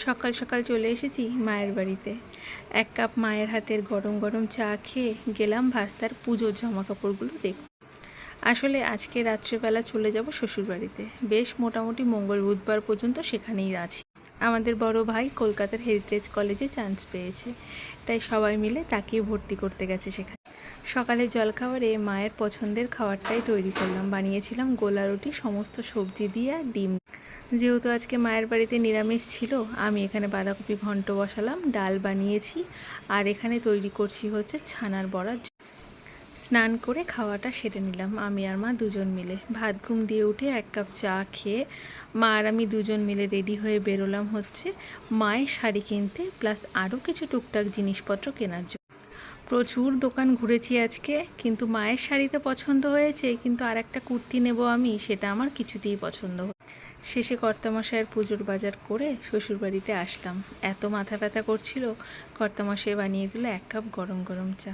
সকাল সকাল চলে এসেছি মায়ের বাড়িতে। এক কাপ মায়ের হাতের গরম গরম চা খেয়ে গেলাম ভাস্তার পুজোর জামা কাপড়গুলো দেখতে। আসলে আজকে রাত্রেবেলা চলে যাব শ্বশুরবাড়িতে। বেশ মোটামুটি মঙ্গল বুধবার পর্যন্ত সেখানেই আছি। আমাদের বড় ভাই কলকাতার হেরিটেজ কলেজে চান্স পেয়েছে, তাই সবাই মিলে তাকেই ভর্তি করতে গেছে সেখানে। সকালে জলখাবারে মায়ের পছন্দের খাবারটাই তৈরি করলাম। বানিয়েছিলাম গোলা রুটি, সমস্ত সবজি দিয়ে আর ডিম। যেহেতু আজকে মায়ের বাড়িতে নিরামিষ ছিল, আমি এখানে বাঁধাকপি ঘন্ট বসালাম, ডাল বানিয়েছি, আর এখানে তৈরি করছি হচ্ছে ছানার বড়া। স্নান করে খাওয়াটা সেরে নিলাম আমি আর মা দুজন মিলে। ভাত ঘুম দিয়ে উঠে এক কাপ চা খেয়ে মা আর আমি দুজন মিলে রেডি হয়ে বেরোলাম হচ্ছে মায়ের শাড়ি কিনতে, প্লাস আরও কিছু টুকটাক জিনিসপত্র কেনার জন্য। প্রচুর দোকান ঘুরেছি আজকে, কিন্তু মায়ের শাড়ি তো পছন্দ হয়েছে, কিন্তু আর একটা কুর্তি নেব আমি, সেটা আমার কিছুতেই পছন্দ হয়। শেষে কর্তামশাইয়ের পুজোর বাজার করে শ্বশুরবাড়িতে আসলাম। এত মাথা ব্যথা করছিল, কর্তামশাই বানিয়ে দিল এক কাপ গরম গরম চা।